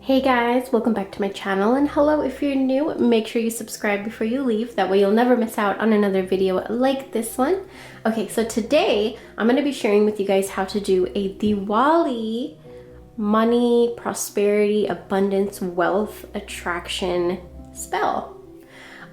Hey guys, welcome back to my channel, and hello if you're new. Make sure you subscribe before you leave, that way you'll never miss out on another video like this one. Okay, so today I'm going to be sharing with you guys how to do a Diwali money, prosperity, abundance, wealth, attraction spell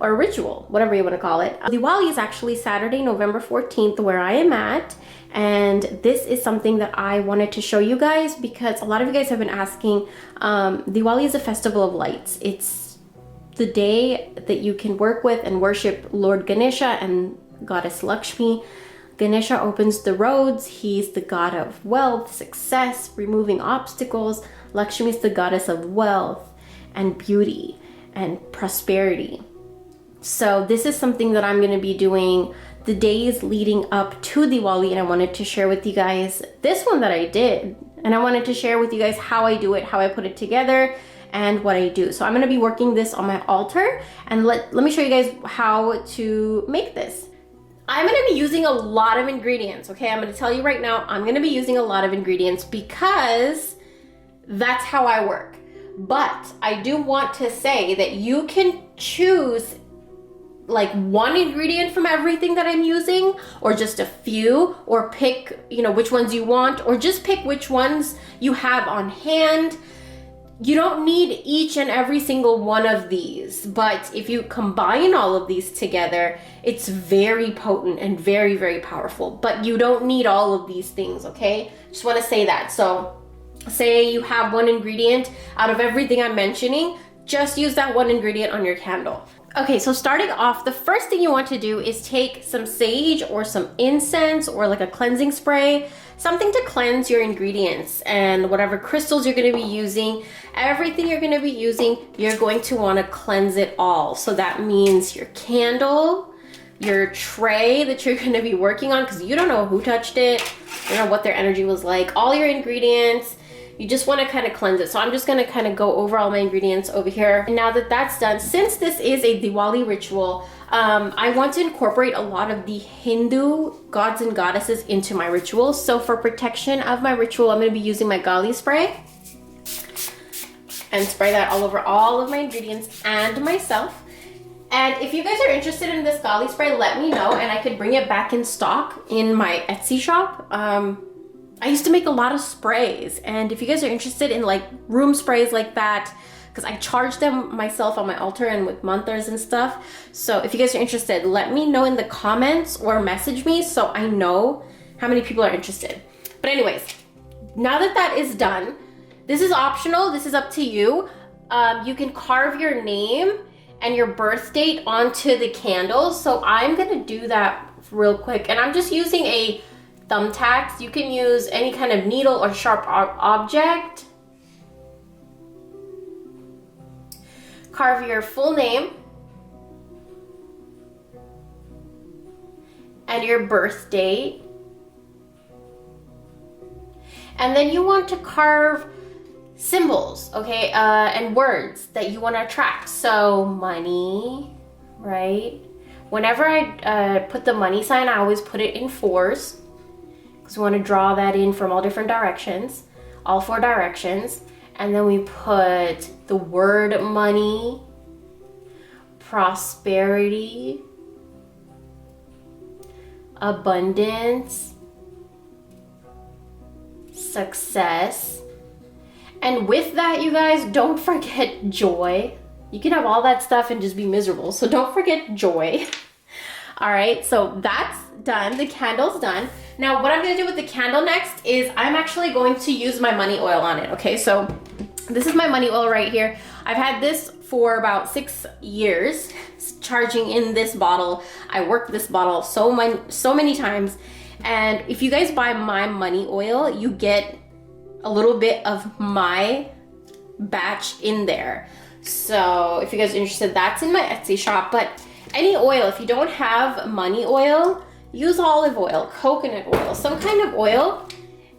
or ritual, whatever you want to call it. Diwali is actually Saturday, November 14th, where I am at. And this is something that I wanted to show you guys because a lot of you guys have been asking. Diwali is a festival of lights. It's the day that you can work with and worship Lord Ganesha and Goddess Lakshmi. Ganesha opens the roads. He's the god of wealth, success, removing obstacles. Lakshmi is the goddess of wealth and beauty and prosperity. So this is something that I'm going to be doing the days leading up to Diwali, and I wanted to share with you guys this one that I did, and I wanted to share with you guys how I do it, how I put it together, and what I do. So I'm going to be working this on my altar, and let me show you guys how to make this. I'm going to be using a lot of ingredients, okay? I'm going to tell you right now, I'm going to be using a lot of ingredients because that's how I work. But I do want to say that you can choose like one ingredient from everything that I'm using, or just a few, or pick, which ones you want, or just pick which ones you have on hand. You don't need each and every single one of these, but if you combine all of these together, it's very potent and very, very powerful. But you don't need all of these things, okay? Just want to say that. So say you have one ingredient out of everything I'm mentioning, just use that one ingredient on your candle. Okay, so starting off, the first thing you want to do is take some sage or some incense or like a cleansing spray, something to cleanse your ingredients and whatever crystals you're going to be using, everything you're going to be using, you're going to want to cleanse it all. So that means your candle, your tray that you're going to be working on, because you don't know who touched it, you don't know what their energy was like, all your ingredients. You just want to kind of cleanse it. So I'm just going to kind of go over all my ingredients over here. And now that that's done, since this is a Diwali ritual, I want to incorporate a lot of the Hindu gods and goddesses into my ritual. So for protection of my ritual, I'm going to be using my Gali spray and spray that all over all of my ingredients and myself. And if you guys are interested in this Gali spray, let me know and I could bring it back in stock in my Etsy shop. I used to make a lot of sprays, and if you guys are interested in like room sprays like that, because I charge them myself on my altar and with mantras and stuff. So if you guys are interested, let me know in the comments or message me so I know how many people are interested. But anyways, now that that is done, this is optional. This is up to you. You can carve your name and your birth date onto the candle. So I'm gonna do that real quick, and I'm just using a thumbtacks. You can use any kind of needle or sharp object. Carve your full name and your birth date. And then you want to carve symbols, okay, and words that you want to attract. So money, right? Whenever I put the money sign, I always put it in 4s. So we want to draw that in from all different directions, all 4 directions. And then we put the word money, prosperity, abundance, success. And with that, you guys, don't forget joy. You can have all that stuff and just be miserable. So don't forget joy. All right, so that's done. The candle's done. Now what I'm going to do with the candle next is I'm actually going to use my money oil on it. Okay, so this is my money oil right here. I've had this for about 6 years, charging in this bottle. I worked this bottle so many times. And if you guys buy my money oil, you get a little bit of my batch in there. So if you guys are interested, that's in my Etsy shop. But any oil, if you don't have money oil, use olive oil, coconut oil, some kind of oil.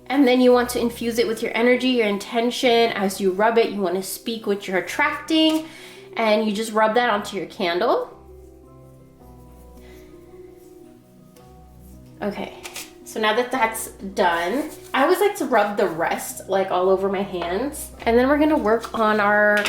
And then you want to infuse it with your energy, your intention. As you rub it, you want to speak what you're attracting. And you just rub that onto your candle. Okay, So now that that's done, I always like to rub the rest like all over my hands. And then we're gonna work on our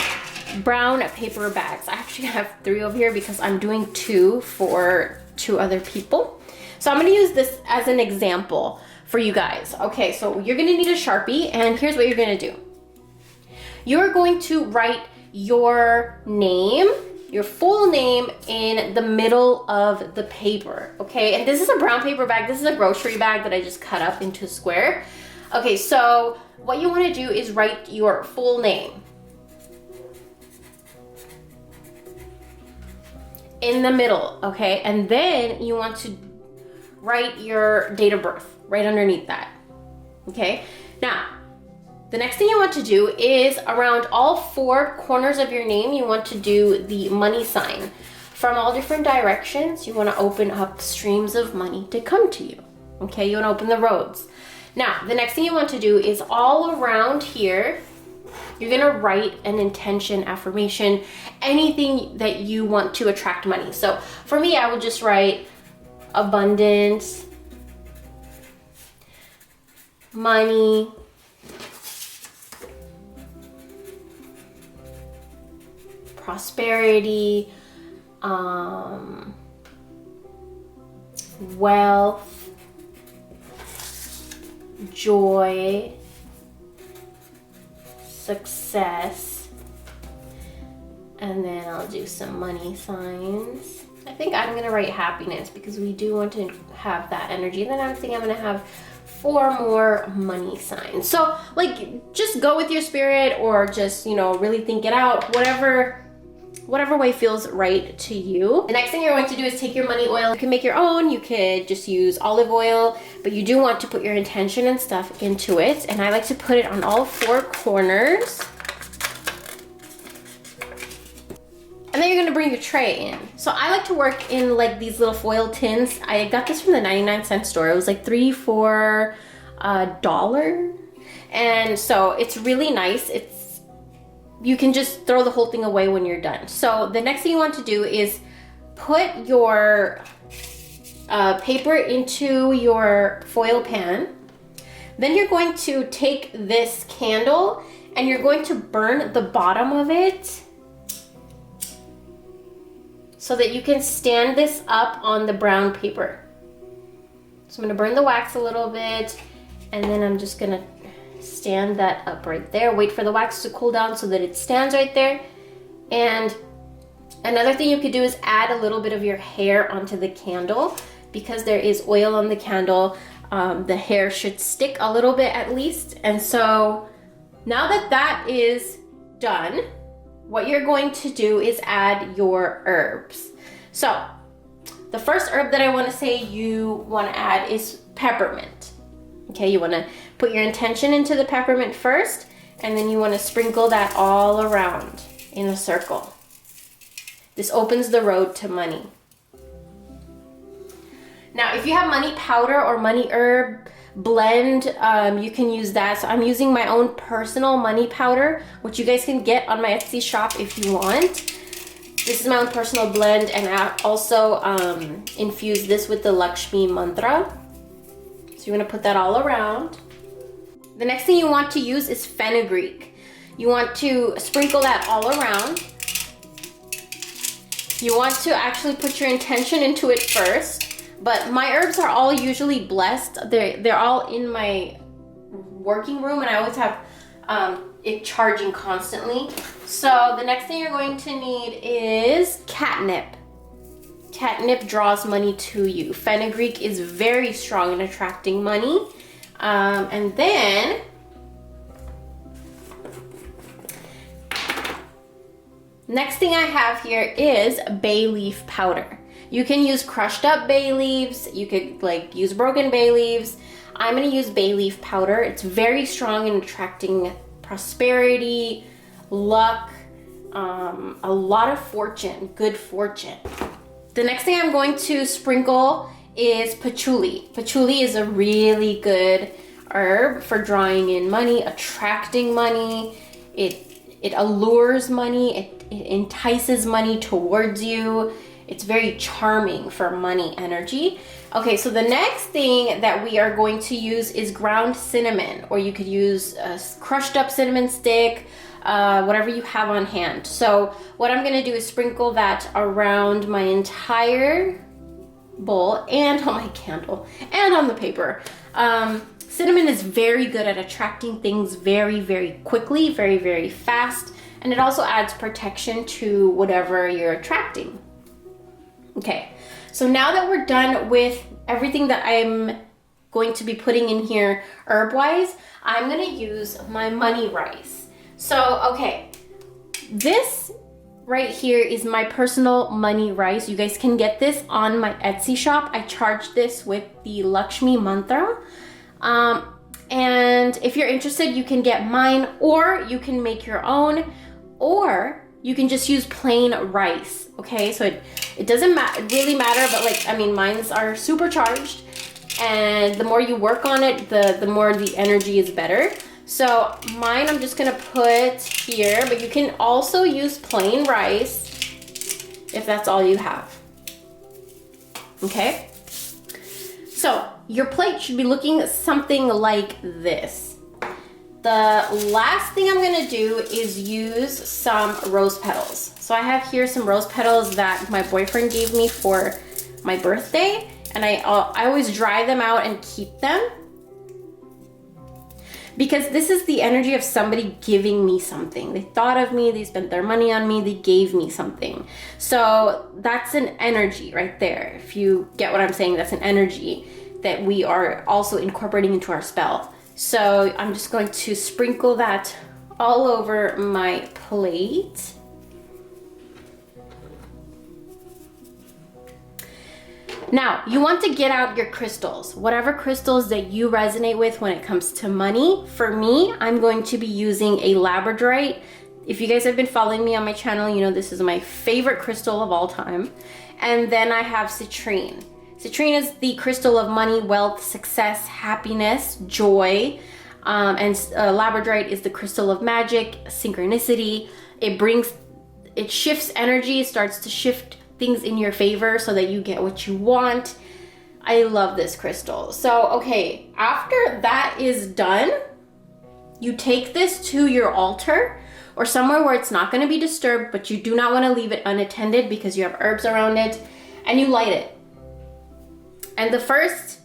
brown paper bags. I actually have 3 over here because I'm doing 2 for 2 other people. So I'm gonna use this as an example for you guys. Okay, so you're gonna need a Sharpie, and here's what you're gonna do. You're going to write your name, your full name, in the middle of the paper, okay? And this is a brown paper bag. This is a grocery bag that I just cut up into a square. Okay, so what you wanna do is write your full name in the middle, okay? And then you want to write your date of birth right underneath that, okay? Now, the next thing you want to do is around all 4 corners of your name, you want to do the money sign. From all different directions, you want to open up streams of money to come to you. Okay, you want to open the roads. Now, the next thing you want to do is all around here, you're going to write an intention, affirmation, anything that you want to attract money. So for me, I would just write abundance, money, prosperity, wealth, joy, success, and then I'll do some money signs. I think I'm gonna write happiness because we do want to have that energy. Then I think I'm gonna have 4 more money signs. So like, just go with your spirit, or just, you know, really think it out, whatever way feels right to you. The next thing you're going to do is take your money oil. You can make your own, you could just use olive oil, but you do want to put your intention and stuff into it. And I like to put it on all 4 corners. And then you're gonna bring your tray in. So I like to work in like these little foil tins. I got this from the 99-cent store. It was like $3 for $1. And so it's really nice. You can just throw the whole thing away when you're done. So the next thing you want to do is put your paper into your foil pan. Then you're going to take this candle and you're going to burn the bottom of it so that you can stand this up on the brown paper. So I'm gonna burn the wax a little bit, and then I'm just gonna stand that up right there. Wait for the wax to cool down so that it stands right there. And another thing you could do is add a little bit of your hair onto the candle. Because there is oil on the candle, the hair should stick a little bit at least. And so now that that is done, what you're going to do is add your herbs. So the first herb that I want to say you want to add is peppermint. Okay, you want to put your intention into the peppermint first, and then you want to sprinkle that all around in a circle. This opens the road to money. Now, if you have money powder or money herb blend, you can use that. So I'm using my own personal money powder, which you guys can get on my Etsy shop if you want. This is my own personal blend, and I also infuse this with the Lakshmi mantra. So you want to put that all around. The next thing you want to use is fenugreek. You want to sprinkle that all around. You want to actually put your intention into it first. But my herbs are all usually blessed. They're all in my working room, and I always have it charging constantly. So the next thing you're going to need is catnip. Catnip draws money to you. Fenugreek is very strong in attracting money. And then next thing I have here is bay leaf powder. You can use crushed up bay leaves. You could like use broken bay leaves. I'm gonna use bay leaf powder. It's very strong in attracting prosperity, luck, a lot of fortune, good fortune. The next thing I'm going to sprinkle is patchouli. Patchouli is a really good herb for drawing in money, attracting money. It allures money, it entices money towards you. It's very charming for money energy. Okay, so the next thing that we are going to use is ground cinnamon, or you could use a crushed up cinnamon stick, whatever you have on hand. So what I'm gonna do is sprinkle that around my entire bowl and on my candle and on the paper. Cinnamon is very good at attracting things very, very quickly, very, very fast. And it also adds protection to whatever you're attracting. Okay, so now that we're done with everything that I'm going to be putting in here herb-wise, I'm gonna use my money rice. So, okay, this right here is my personal money rice. You guys can get this on my Etsy shop. I charge this with the Lakshmi mantra. And if you're interested, you can get mine, or you can make your own, or you can just use plain rice. Okay, so it doesn't really matter, but like, I mean, mines are supercharged, and the more you work on it, the more the energy is better. So mine I'm just gonna put here, but you can also use plain rice if that's all you have. Okay, so your plate should be looking something like this. The last thing I'm gonna do is use some rose petals. So I have here some rose petals that my boyfriend gave me for my birthday, and I always dry them out and keep them, because this is the energy of somebody giving me something. They thought of me, they spent their money on me, they gave me something. So that's an energy right there. If you get what I'm saying, that's an energy that we are also incorporating into our spell. So I'm just going to sprinkle that all over my plate. Now, you want to get out your crystals, whatever crystals that you resonate with when it comes to money. For me, I'm going to be using a labradorite. If you guys have been following me on my channel, you know this is my favorite crystal of all time. And then I have citrine. Citrine is the crystal of money, wealth, success, happiness, joy. And labradorite is the crystal of magic, synchronicity. It shifts energy, starts to shift things in your favor so that you get what you want. I love this crystal. So, okay, after that is done, you take this to your altar or somewhere where it's not going to be disturbed, but you do not want to leave it unattended because you have herbs around it, and you light it. And the first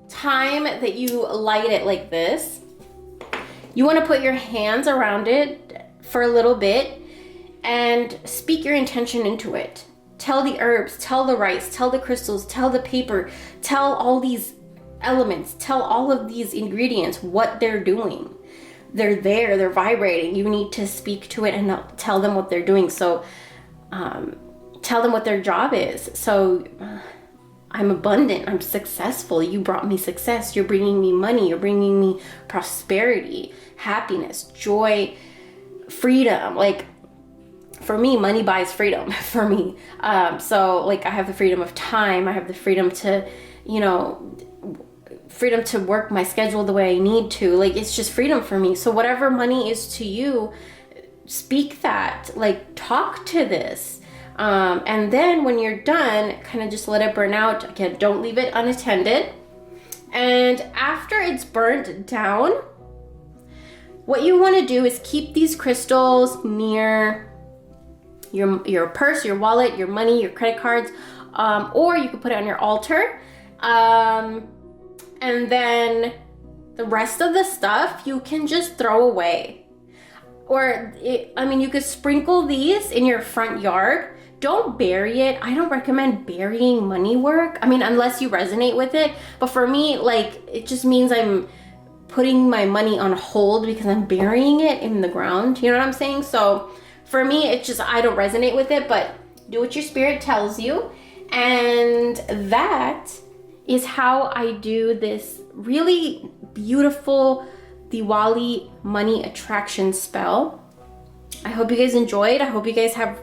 time that you light it like this, you want to put your hands around it for a little bit and speak your intention into it. Tell the herbs, tell the rice, tell the crystals, tell the paper, tell all these elements, tell all of these ingredients what they're doing. They're there, they're vibrating. You need to speak to it and tell them what they're doing. So tell them what their job is. So I'm abundant, I'm successful. You brought me success. You're bringing me money. You're bringing me prosperity, happiness, joy, freedom. Like, for me, money buys freedom for me. So like, I have the freedom of time. I have the freedom to, freedom to work my schedule the way I need to. Like, it's just freedom for me. So whatever money is to you, speak that, like, talk to this. And then when you're done, kind of just let it burn out. Again, don't leave it unattended. And after it's burnt down, what you want to do is keep these crystals near your purse, your wallet, your money, your credit cards, or you could put it on your altar. And then the rest of the stuff you can just throw away. Or, you could sprinkle these in your front yard. Don't bury it. I don't recommend burying money work. Unless you resonate with it. But for me, like, it just means I'm putting my money on hold because I'm burying it in the ground. You know what I'm saying? So for me, it's just, I don't resonate with it, but do what your spirit tells you. And that is how I do this really beautiful Diwali money attraction spell. I hope you guys enjoyed. I hope you guys have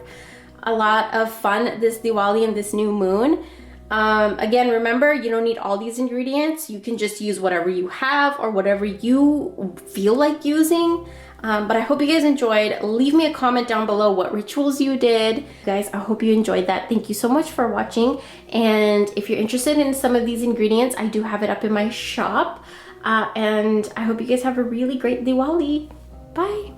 a lot of fun this Diwali and this new moon. Again, remember, you don't need all these ingredients. You can just use whatever you have or whatever you feel like using. But I hope you guys enjoyed. Leave me a comment down below what rituals you did. Guys, I hope you enjoyed that. Thank you so much for watching. And if you're interested in some of these ingredients, I do have it up in my shop. And I hope you guys have a really great Diwali. Bye.